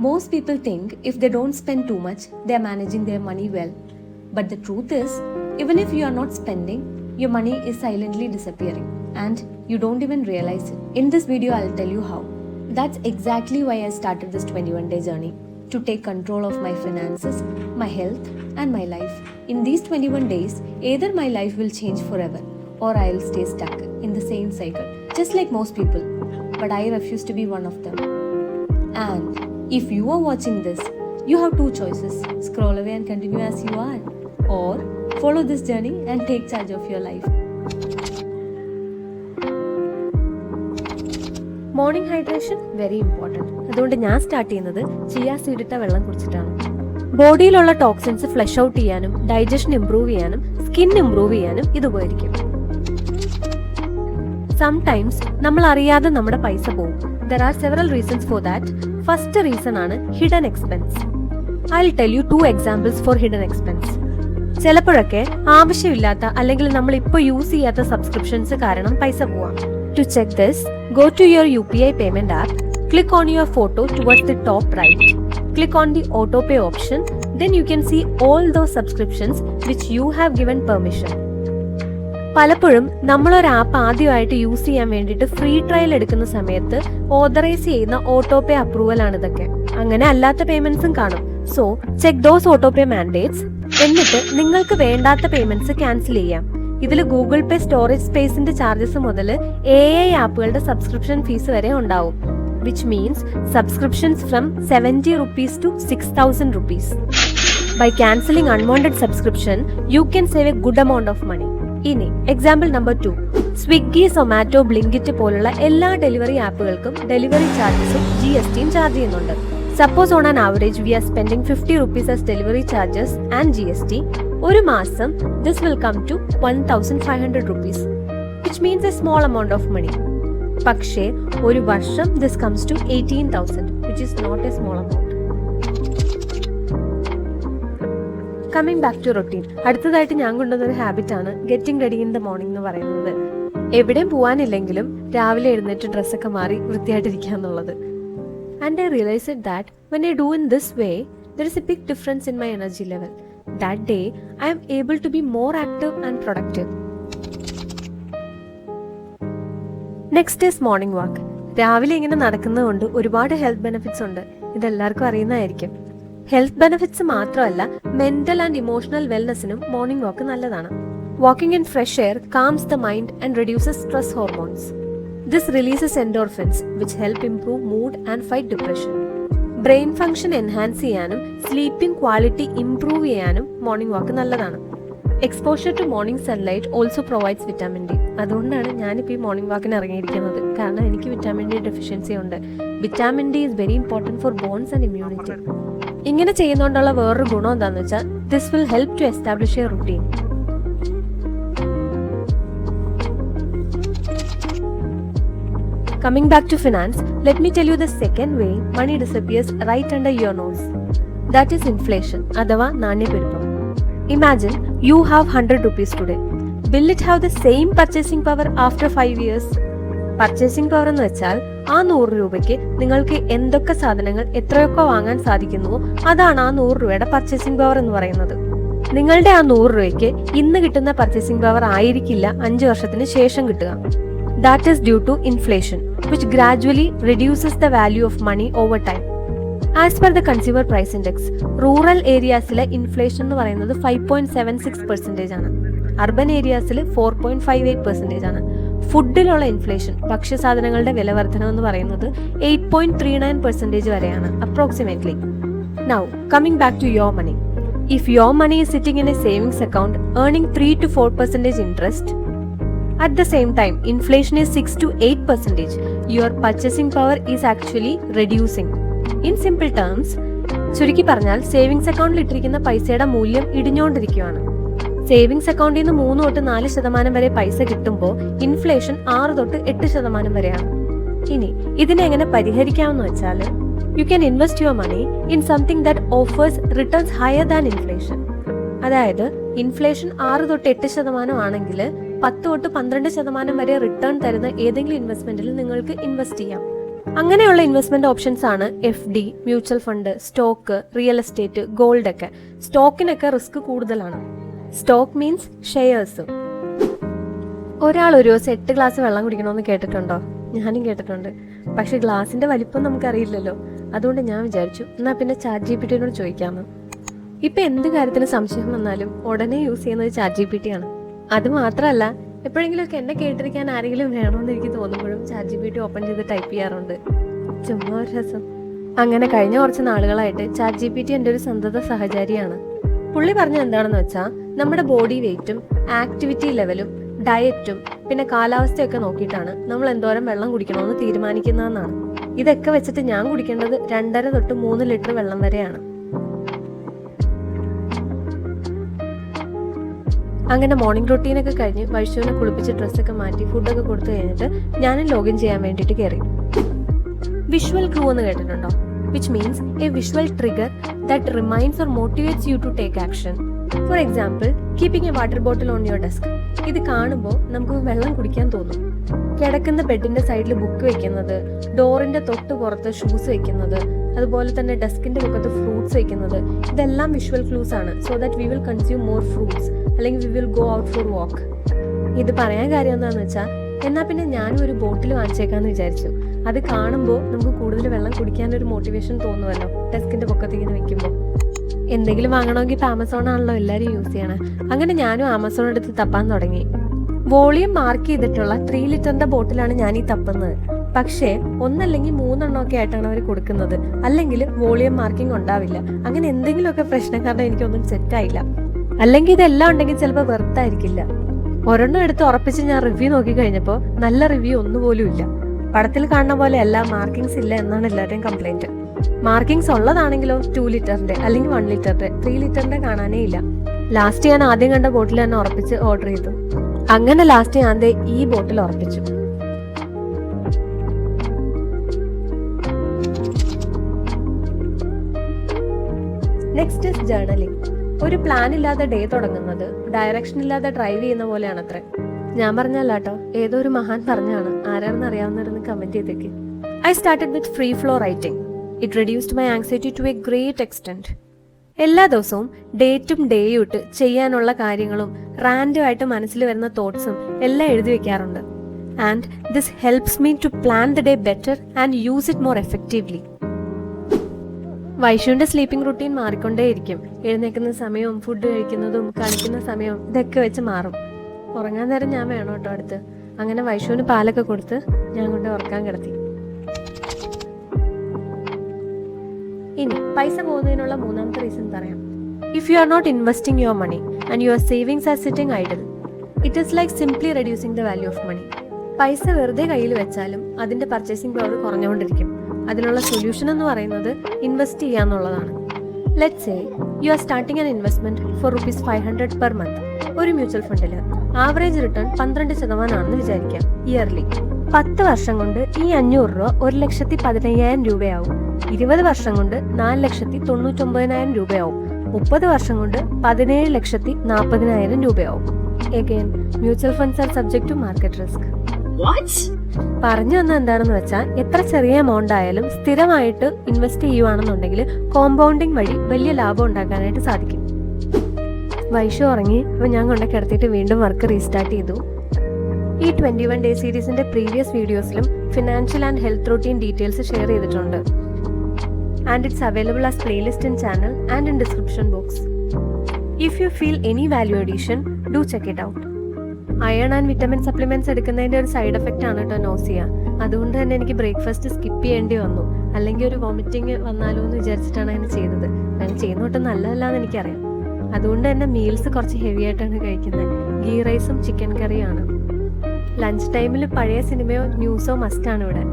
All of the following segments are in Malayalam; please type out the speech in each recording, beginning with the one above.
Most people think if they don't spend too much, they are managing their money well. But the truth is, even if you are not spending, your money is silently disappearing and you don't even realize it. In this video, I'll tell you how. That's exactly why I started this 21-day journey, to take control of my finances, my health, and my life. In these 21 days, either my life will change forever or I'll stay stuck in the same cycle, just like most people. But I refuse to be one of them. And if you are watching this, you have two choices: scroll away and continue as you are, or follow this journey and take charge of your life. Morning hydration very important. അതുകൊണ്ട് ഞാൻ സ്റ്റാർട്ട് ചെയ്യുന്നത് ചിയ സീഡ് ഇട്ട വെള്ളം കുടിച്ചിട്ടാണ്. ബോഡിയിലുള്ള ടോക്സിൻസ് ഫ്ലഷ് ഔട്ട് ചെയ്യാനും ഡൈജഷൻ ഇംപ്രൂവ് ചെയ്യാനും സ്കിൻ ഇംപ്രൂവ് ചെയ്യാനും ഇത് ഉപകരിക്കും. സംടൈംസ് നമ്മൾ അറിയാതെ നമ്മുടെ പൈസ പോകും. There are several reasons for that. First reason ആണ് hidden expense. I'll tell you 2 examples for hidden expense. ചിലപ്പോഴൊക്കെ ആവശ്യമില്ലാത്ത അല്ലെങ്കിൽ നമ്മൾ ഇപ്പോൾ യൂസ് ചെയ്യാത്ത സബ്സ്ക്രിപ്ഷൻസ് കാരണം പൈസ പോവാം. To check this, go to your UPI payment app, click on your photo towards the top right, click on the auto pay option, then you can see all those subscriptions which you have given permission. പലപ്പോഴും നമ്മളൊരു ആപ്പ് ആദ്യമായിട്ട് യൂസ് ചെയ്യാൻ വേണ്ടിയിട്ട് ഫ്രീ ട്രയൽ എടുക്കുന്ന സമയത്ത് ഓതറൈസ് ചെയ്യുന്ന ഓട്ടോ പേ അപ്രൂവൽ ആണ് ഇതൊക്കെ. അങ്ങനെ അല്ലാത്ത പേയ്മെന്റ്സും കാണും. So check those auto pay mandates. എന്നിട്ട് നിങ്ങൾക്ക് വേണ്ടാത്ത പേയ്മെന്റ്സ് ക്യാൻസൽ ചെയ്യാം. ഇതിൽ ഗൂഗിൾ പേ സ്റ്റോറേജ് സ്പേസിന്റെ ചാർജസ് മുതൽ AI ആപ്പുകളുടെ സബ്സ്ക്രിപ്ഷൻ ഫീസ് വരെ ഉണ്ടാവും. Which means subscriptions from 70 rupees to 6,000 rupees. By cancelling unwanted subscription, you can save a good amount of money. ഇനി എക്സാമ്പിൾ നമ്പർ 2, സ്വിഗ്ഗി, സൊമാറ്റോ, ബ്ലിങ്കിറ്റ് പോലുള്ള എല്ലാ ഡെലിവറി ആപ്പുകൾക്കും ഡെലിവറി ചാർജസും GSTയും ചാർജ് ചെയ്യുന്നുണ്ട്. Suppose on an average we are spending 50 rupees as delivery charges and GST. ഒരു മാസം this will come to 1,500 rupees, which means a small amount of money. പക്ഷേ ഒരു വർഷം this comes to 18,000, which is not a small amount. Coming back to routine. അടുത്തതായിട്ട് ഞാൻ കൊണ്ടുവന്നൊരു ഹാബിറ്റാണ് getting ready in the morning എന്ന് പറയുന്നത്. എവിടെയും പോകാനില്ലെങ്കിലും രാവിലെ എഴുന്നേറ്റ് ഡ്രസ്സൊക്കെ മാറി വൃത്തിയായിട്ടിരിക്കുക എന്നുള്ളത്. And I realised that when I do in this way there is a big difference in my energy level. That day I am able to be more active and productive. Next is morning walk. രാവിലെ ഇങ്ങനെ നടക്കുന്നതുകൊണ്ട് ഒരുപാട് ഹെൽത്ത് ബെനിഫിറ്റ്സ് ഉണ്ട്. ഇതെല്ലാവർക്കും അറിയുന്നതായിരിക്കും. ഹെൽത്ത് ബെനിഫിറ്റ്സ് മാത്രമല്ല, മെന്റൽ ആൻഡ് ഇമോഷണൽ വെൽനെസ്സിനും മോർണിംഗ് വാക്ക് നല്ലതാണ്. Walking in fresh air calms the mind and reduces stress hormones. This releases endorphins which help improve mood and fight depression. Brain function enhance ചെയ്യാനും സ്ലീപ്പിംഗ് ക്വാളിറ്റി ഇംപ്രൂവ് ചെയ്യാനും മോർണിംഗ് വാക്ക് നല്ലതാണ്. Exposure to morning sunlight also provides vitamin D. അതുകൊണ്ടാണ് ഞാനിപ്പോൾ ഈ മോർണിംഗ് വാക്കിന് ഇറങ്ങിയിരിക്കുന്നത്. കാരണം എനിക്ക് വിറ്റാമിൻ ഡി ഡെഫിഷ്യൻസി ഉണ്ട്. Vitamin D is very important for bones and immunity. ഇങ്ങനെ ചെയ്യുന്നതുകൊണ്ടുള്ള വേറൊരു ഗുണം എന്താണെന്ന് വെച്ചാൽ this will help to establish a routine. Coming back to finance, let me tell you the second way money disappears right under your nose. That is inflation, അഥവാ നാണ്യപ്പെരുപ്പം. Imagine you have 100 rupees today. Will it have the same purchasing power after 5 years? Purchasing power എന്ന് വെച്ചാൽ ആ 100 രൂപയ്ക്ക് നിങ്ങൾക്ക് എന്തൊക്കെ സാധനങ്ങൾ എത്രയൊക്കെ വാങ്ങാൻ സാധിക്കുന്നുവോ അതാണ് ആ 100 രൂപയുടെ പർച്ചേസിംഗ് പവർ എന്ന് പറയുന്നത്. നിങ്ങളുടെ ആ 100 രൂപയ്ക്ക് ഇന്ന് കിട്ടുന്ന പർച്ചേസിംഗ് പവർ ആയിരിക്കില്ല 5 വർഷത്തിന് ശേഷം കിട്ടുക. That is due to inflation which gradually reduces the value of money over time. As per the consumer price index, rural ഏരിയാസിലെ ഇൻഫ്ലേഷൻ എന്ന് പറയുന്നത് 5.76% ആണ്. അർബൻ ഏരിയാസിൽ 4.58% ആണ്. ഫുഡിലുള്ള ഇൻഫ്ലേഷൻ, ഭക്ഷ്യസാധനങ്ങളുടെ വില വർധനം എന്ന് പറയുന്നത് 8.39% വരെയാണ് approximately. Now coming back to your money. If your money is sitting in a savings account earning 3 to 4% interest, at the same time inflation is 6 to 8%, your purchasing power is actually reducing. In simple terms, ചുരുക്കി പറഞ്ഞാൽ സേവിങ്സ് അക്കൗണ്ടിൽ ഇട്ടിരിക്കുന്ന പൈസയുടെ മൂല്യം ഇടിഞ്ഞുകൊണ്ടിരിക്കുകയാണ്. സേവിങ്സ് അക്കൗണ്ടിൽ നിന്ന് 3 തൊട്ട് 4% വരെ പൈസ കിട്ടുമ്പോൾ ഇൻഫ്ലേഷൻ 6 തൊട്ട് 8% വരെയാണ്. ഇനി ഇതിനെ എങ്ങനെ പരിഹരിക്കാമെന്ന് വെച്ചാൽ you can invest your money in something that offers returns higher than inflation. അതായത് ഇൻഫ്ലേഷൻ 6 തൊട്ട് 8% ആണെങ്കിൽ 10 തൊട്ട് 12% വരെ റിട്ടേൺ തരുന്ന ഏതെങ്കിലും ഇൻവെസ്റ്റ്മെന്റിൽ നിങ്ങൾക്ക് ഇൻവെസ്റ്റ് ചെയ്യാം. അങ്ങനെയുള്ള ഇൻവെസ്റ്റ്മെന്റ് ഓപ്ഷൻസ് ആണ് FD, mutual fund, stock, real estate, gold ഒക്കെ. സ്റ്റോക്കിനൊക്കെ റിസ്ക് കൂടുതലാണ്. Stock means shares. ഒരാൾ ഒരു ദിവസം 8 ഗ്ലാസ് വെള്ളം കുടിക്കണമെന്ന് കേട്ടിട്ടുണ്ടോ? ഞാനും കേട്ടിട്ടുണ്ട്. പക്ഷെ ഗ്ലാസിന്റെ വലിപ്പം നമുക്കറിയില്ലല്ലോ. അതുകൊണ്ട് ഞാൻ വിചാരിച്ചു എന്നാ പിന്നെ ChatGPT-യോട് ചോദിക്കാമെന്ന്. ഇപ്പൊ എന്ത് കാര്യത്തിന് സംശയം വന്നാലും ഉടനെ യൂസ് ചെയ്യുന്നത് ChatGPT ആണ്. അത് മാത്രമല്ല, എപ്പോഴെങ്കിലുമൊക്കെ എന്നെ കേട്ടിരിക്കാൻ ആരെങ്കിലും വേണമെന്ന് എനിക്ക് തോന്നുമ്പോഴും ChatGPT ഓപ്പൺ ചെയ്ത് ടൈപ്പ് ചെയ്യാറുണ്ട്. ചുമ്മാ ഒരു രസം. അങ്ങനെ കഴിഞ്ഞ കുറച്ച് നാളുകളായിട്ട് ChatGPT എൻ്റെ ഒരു സന്തത സഹചാരിയാണ്. പുള്ളി പറഞ്ഞത് എന്താണെന്ന് വെച്ചാൽ നമ്മുടെ ബോഡി വെയിറ്റും ആക്ടിവിറ്റി ലെവലും ഡയറ്റും പിന്നെ കാലാവസ്ഥയൊക്കെ നോക്കിയിട്ടാണ് നമ്മൾ എന്തോരം വെള്ളം കുടിക്കണമെന്ന് തീരുമാനിക്കുന്നതെന്നാണ്. ഇതൊക്കെ വെച്ചിട്ട് ഞാൻ കുടിക്കേണ്ടത് 2.5 തൊട്ട് 3 ലിറ്റർ വെള്ളം വരെയാണ്. അങ്ങനെ മോർണിംഗ് റൊട്ടീനൊക്കെ കഴിഞ്ഞ് വൈഷുവിനെ കുളിപ്പിച്ച് ഡ്രസ്സൊക്കെ മാറ്റി ഫുഡൊക്കെ കൊടുത്തു കഴിഞ്ഞിട്ട് ഞാനും ലോഗിൻ ചെയ്യാൻ വേണ്ടിയിട്ട് കയറി. വിഷ്വൽ ക്ലൂ എന്ന് കേട്ടിട്ടുണ്ടോ? Which means a visual trigger that reminds or motivates you to take action. For example, keeping a water bottle on your desk. ഇത് കാണുമ്പോൾ നമുക്ക് വെള്ളം കുടിക്കാൻ തോന്നും. കിടക്കുന്ന ബെഡിന്റെ സൈഡിൽ ബുക്ക് വെക്കുന്നത്, ഡോറിന്റെ തൊട്ട് പുറത്ത് ഷൂസ് വെക്കുന്നത്, അതുപോലെ തന്നെ ഡെസ്കിന്റെ മുഖത്ത് ഫ്രൂട്ട്സ് വെക്കുന്നത്, ഇതെല്ലാം വിഷ്വൽ ക്ലൂസ് ആണ്. So that we will consume more fruits, അല്ലെങ്കിൽ we will go out for walk. ഇത് പറയാൻ കാര്യം എന്താണെന്ന് വെച്ചാൽ, എന്നാൽ പിന്നെ ഞാനും ഒരു ബോട്ടിൽ വാങ്ങിച്ചേക്കാന്ന് വിചാരിച്ചു. അത് കാണുമ്പോൾ നമുക്ക് കൂടുതൽ വെള്ളം കുടിക്കാനൊരു മോട്ടിവേഷൻ തോന്നുമല്ലോ ഡെസ്കിന്റെ പൊക്കത്ത് ഇങ്ങനെ വെക്കുമ്പോൾ. എന്തെങ്കിലും വാങ്ങണമെങ്കിൽ ഇപ്പോൾ ആമസോൺ ആണല്ലോ എല്ലാവരും യൂസ് ചെയ്യണേ. അങ്ങനെ ഞാനും ആമസോൺ എടുത്ത് തപ്പാൻ തുടങ്ങി. വോളിയം മാർക്ക് ചെയ്തിട്ടുള്ള 3 ലിറ്ററിന്റെ ബോട്ടിലാണ് ഞാൻ ഈ തപ്പുന്നത്. പക്ഷേ 1 അല്ലെങ്കിൽ 3 എണ്ണമൊക്കെ ആയിട്ടാണ് അവർ കൊടുക്കുന്നത്. അല്ലെങ്കിൽ വോളിയം മാർക്കിംഗ് ഉണ്ടാവില്ല. അങ്ങനെ എന്തെങ്കിലുമൊക്കെ പ്രശ്നം കാരണം എനിക്കൊന്നും സെറ്റായില്ല. അല്ലെങ്കിൽ ഇതെല്ലാം ഉണ്ടെങ്കിൽ ചിലപ്പോൾ വെറുത്തായിരിക്കില്ല. ഒരെണ്ണം എടുത്ത് ഉറപ്പിച്ച് ഞാൻ റിവ്യൂ നോക്കി കഴിഞ്ഞപ്പോൾ നല്ല റിവ്യൂ ഒന്നുപോലും ഇല്ല. പടത്തിൽ കാണുന്ന പോലെ എല്ലാ മാർക്കിങ്സ് ഇല്ല എന്നാണ് എല്ലാവരുടെയും കംപ്ലൈന്റ്. മാർക്കിങ്സ് ഉള്ളതാണെങ്കിലോ 2 ലിറ്ററിന്റെ അല്ലെങ്കിൽ 1 ലിറ്ററിന്റെ 3 ലിറ്ററിന്റെ കാണാനേ ഇല്ല. ലാസ്റ്റ് ഞാൻ ആദ്യം കണ്ട ബോട്ടിൽ തന്നെ ഉറപ്പിച്ച് ഓർഡർ ചെയ്തു. അങ്ങനെ ലാസ്റ്റ് ഞാൻ ഈ ബോട്ടിൽ ഉറപ്പിച്ചു. Next is journaling. ഒരു പ്ലാൻ ഇല്ലാതെ ഡേ തുടങ്ങുന്നത് ഡയറക്ഷൻ ഇല്ലാതെ ഡ്രൈവ് ചെയ്യുന്ന പോലെയാണത്രേ. ഞാൻ പറഞ്ഞല്ല കേട്ടോ, ഏതോ ഒരു മഹാൻ പറഞ്ഞാണ്. ആരാണെന്ന് അറിയാവുന്നവരൊന്ന് കമന്റ് ചെയ്തേക്ക്. I started with free flow writing. It reduced my anxiety to a great extent. എല്ലാ ദിവസവും ഡേറ്റും ഡേയും ഇട്ട് ചെയ്യാനുള്ള കാര്യങ്ങളും റാൻഡം ആയിട്ട് മനസ്സിൽ വരുന്ന തോട്ട്സും എല്ലാം എഴുതി വെക്കാറുണ്ട്. And this helps me to plan the day better and use it more effectively. വൈഷുവിന്റെ സ്ലീപ്പിംഗ് റുട്ടീൻ മാറിക്കൊണ്ടേയിരിക്കും. എഴുന്നേക്കുന്ന സമയവും ഫുഡ് കഴിക്കുന്നതും കളിക്കുന്ന സമയവും ഇതൊക്കെ വെച്ച് മാറും. ഉറങ്ങാൻ നേരം ഞാൻ വേണം കേട്ടോ അടുത്ത്. അങ്ങനെ വൈഷുവിന് പാലൊക്കെ കൊടുത്ത് ഞാൻ കൊണ്ട് ഉറക്കാൻ കിടത്തി. ഇനി പൈസ പോകുന്നതിനുള്ള മൂന്നാമത്തെ റീസൺ പറയാം. If you are not investing your money and your savings are sitting idle, it is like simply reducing the value of money. പൈസ വെറുതെ കയ്യിൽ വെച്ചാലും അതിന്റെ പർച്ചേസിംഗ് പവർ കുറഞ്ഞുകൊണ്ടിരിക്കും. അതിനുള്ള സൊല്യൂഷൻ എന്ന് പറയുന്നത് ഇൻവെസ്റ്റ് ചെയ്യാന്നുള്ളതാണ്. Let's say you are starting an investment for ₹500 per month. ഒരു മ്യൂച്വൽ ഫണ്ടിൽ ആവറേജ് റിട്ടേൺ 12% ആണെന്ന് വിചാരിക്കാം ഇയർലി. 10 വർഷം കൊണ്ട് ഈ 500 രൂപ 1,15,000 രൂപയാവും. 20 വർഷം കൊണ്ട് 4,99,000 രൂപയാവും. 30 വർഷം കൊണ്ട് 17,40,000 രൂപയാവും. Again, mutual funds are subject to market risk. What? പറഞ്ഞു വന്ന എന്താണെന്ന് വെച്ചാൽ, എത്ര ചെറിയ എമൗണ്ട് ആയാലും സ്ഥിരമായിട്ട് ഇൻവെസ്റ്റ് ചെയ്യുവാണെന്നുണ്ടെങ്കിൽ കോമ്പൗണ്ടിങ് വഴി വലിയ ലാഭം ഉണ്ടാക്കാനായിട്ട് സാധിക്കും. വൈഷു ഉറങ്ങി. അപ്പോൾ ഞാൻ കൊണ്ടൊക്കെ കിടത്തിയിട്ട് വീണ്ടും വർക്ക് റീസ്റ്റാർട്ട് ചെയ്തു. ഈ 21 ഡേ സീരീസിന്റെ പ്രീവിയസ് വീഡിയോസിലും financial and health routine details share ചെയ്തിട്ടുണ്ട്. And it's available as playlist in channel and in description box. If you feel any value addition, do check it out. Iron and vitamin supplements എടുക്കുന്നതിന്റെ ഒരു സൈഡ് എഫക്റ്റ് ആണ് കേട്ടോ നോസിയ. അതുകൊണ്ട് തന്നെ എനിക്ക് ബ്രേക്ക്ഫാസ്റ്റ് സ്കിപ്പ് ചെയ്യേണ്ടി വന്നു. അല്ലെങ്കിൽ ഒരു വോമിറ്റിംഗ് വന്നാലോ എന്ന് വിചാരിച്ചിട്ടാണ് അങ്ങനെ ചെയ്തത്. അങ്ങനെ ചെയ്യുന്നോട്ട് നല്ലതല്ലാന്ന് എനിക്കറിയാം. അതുകൊണ്ട് തന്നെ മീൽസ് കുറച്ച് ഹെവി ആയിട്ടാണ് കഴിക്കുന്നത്. ഗീ റൈസും ചിക്കൻ കറിയാണ്. ലഞ്ച് ടൈമിൽ പഴയ സിനിമയോ ന്യൂസോ മസ്റ്റാണ് ഇവിടെ.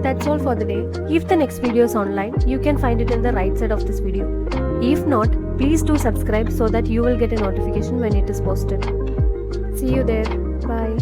That's all for the day. If the next video is online, you can find it in the right side of this video. If not, please do subscribe so that you will get a notification when it is posted. See you there. Bye.